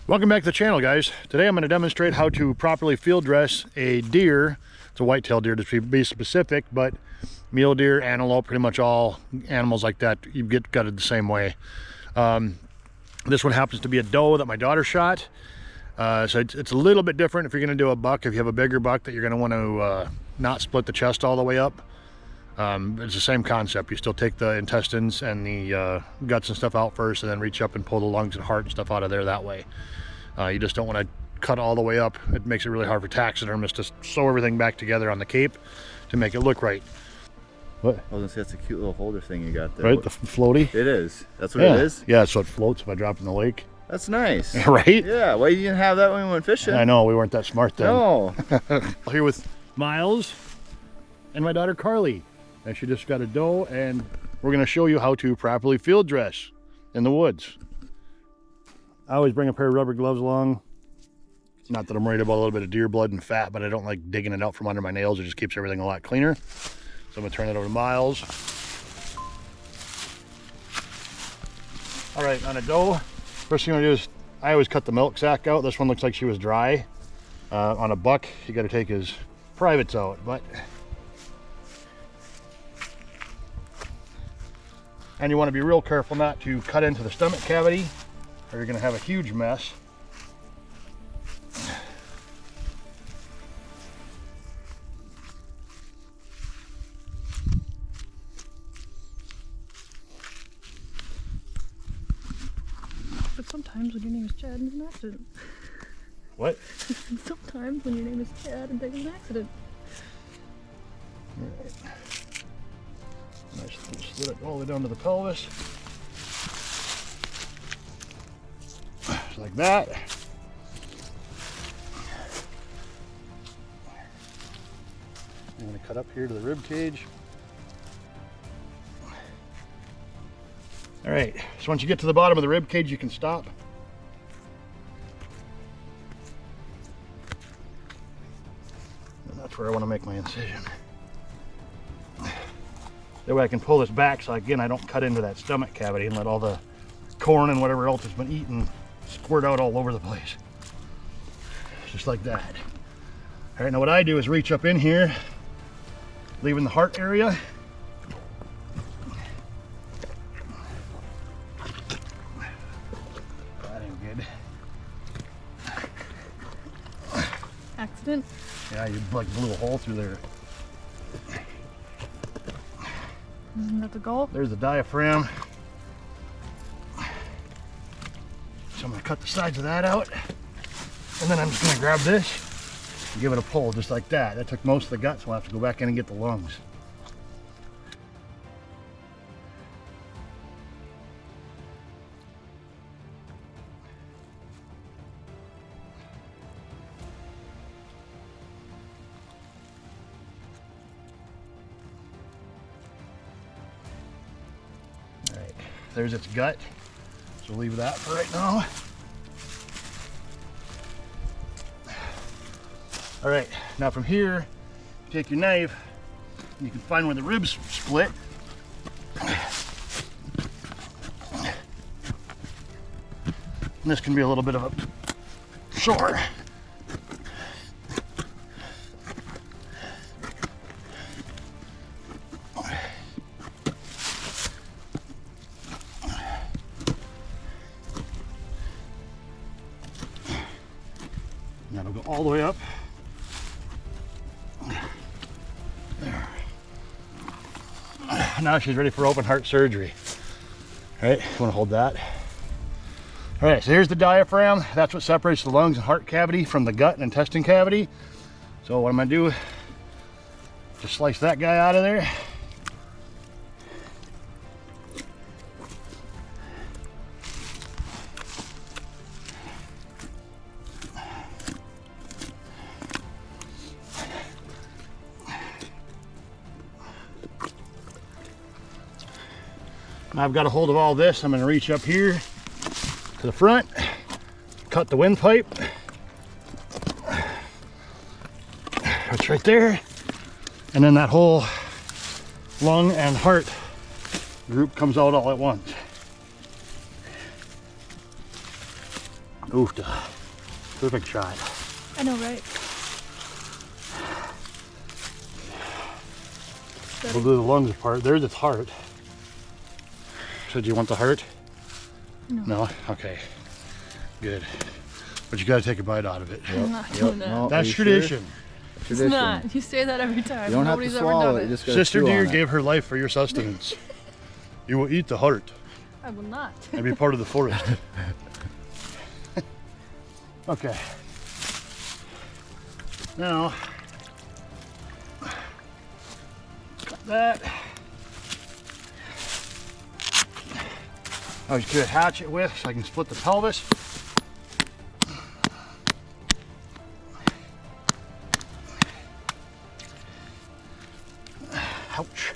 Welcome back to the channel, guys. Today I'm going to demonstrate how to properly field dress a deer. It's a white-tailed deer to be specific, but mule deer, antelope, pretty much all animals like that, you get gutted the same way. This one happens to be a doe that my daughter shot. So it's a little bit different if you're going to do a buck. If you have a bigger buck that you're going to want to not split the chest all the way up. It's the same concept. You still take the intestines and the guts and stuff out first, and then reach up and pull the lungs and heart and stuff out of there that way. You just don't want to cut all the way up. It makes it really hard for taxidermists to sew everything back together on the cape to make it look right. What? I was gonna say, that's a cute little holder thing you got there. Right, the floaty? It is. That's what it is? Yeah, so it floats if I drop it in the lake. That's nice. Right? Yeah, well, you didn't have that when we went fishing. I know, we weren't that smart then. No. Here with Miles and my daughter Carly. And she just got a doe, and we're gonna show you how to properly field dress in the woods. I always bring a pair of rubber gloves along. Not that I'm worried about a little bit of deer blood and fat, but I don't like digging it out from under my nails. It just keeps everything a lot cleaner. So I'm gonna turn it over to Miles. All right, on a doe, first thing I'm gonna do is, I always cut the milk sac out. This one looks like she was dry. On a buck, you gotta take his privates out, and you wanna be real careful not to cut into the stomach cavity, or you're gonna have a huge mess. But sometimes when your name is Chad, it's an accident. What? Sometimes when your name is Chad and there's an accident. All right. Nice, split it all the way down to the pelvis. Just like that. I'm going to cut up here to the rib cage. All right, so once you get to the bottom of the rib cage, you can stop. And that's where I want to make my incision. That way I can pull this back, so again, I don't cut into that stomach cavity and let all the corn and whatever else has been eaten squirt out all over the place. Just like that. All right, now what I do is reach up in here, leaving the heart area. That ain't good. Accident? Yeah, you like blew a hole through there. Isn't that the goal? There's the diaphragm. So I'm gonna cut the sides of that out. And then I'm just gonna grab this and give it a pull just like that. That took most of the guts. We'll have to go back in and get the lungs. All right, there's its gut. So we'll leave that for right now. All right, now from here, take your knife, and you can find where the ribs split. And this can be a little bit of a chore. And that'll go all the way up. There. Now she's ready for open heart surgery. All right, you want to hold that. All right, so here's the diaphragm. That's what separates the lungs and heart cavity from the gut and intestine cavity. So what I'm gonna do, just slice that guy out of there. Now I've got a hold of all this. I'm going to reach up here to the front, cut the windpipe. It's right there. And then that whole lung and heart group comes out all at once. Oof, perfect shot. I know, right? We'll do the lungs part. There's its heart. So do you want the heart? No. No? Okay. Good. But you gotta take a bite out of it. I'm not doing that. No, That's are you tradition. Sure? It's not. You say that every time. You don't Nobody's have to ever swallow done it. it. You just gotta Sister chew deer on it. gave her life for your sustenance. You will eat the heart I will not. and be part of the forest. Okay. Now, cut that. I was gonna hatch it with so I can split the pelvis. Ouch.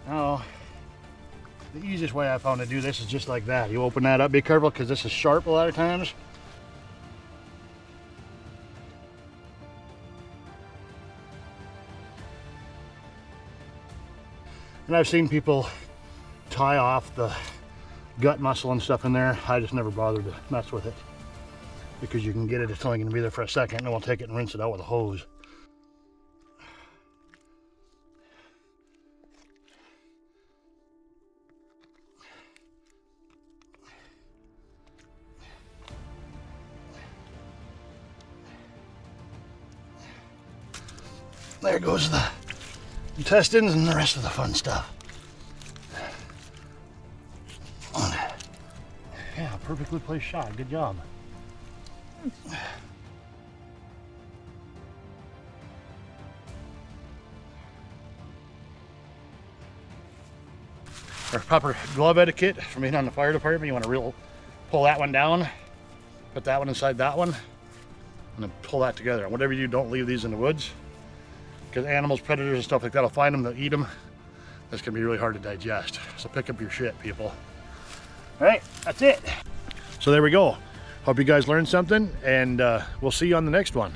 Now, the easiest way I found to do this is just like that. You open that up, be careful because this is sharp a lot of times. And I've seen people tie off the gut muscle and stuff in there. I just never bothered to mess with it because you can get it, it's only going to be there for a second, and we'll take it and rinse it out with a hose. There goes the intestines and the rest of the fun stuff. Yeah, perfectly placed shot. Good job. For proper glove etiquette from being on the fire department, you want to pull that one down, put that one inside that one, and then pull that together. And whatever you do, don't leave these in the woods, because animals, predators, and stuff like that will find them, they'll eat them. That's gonna be really hard to digest. So pick up your shit, people. All right, that's it. So there we go. Hope you guys learned something, and we'll see you on the next one.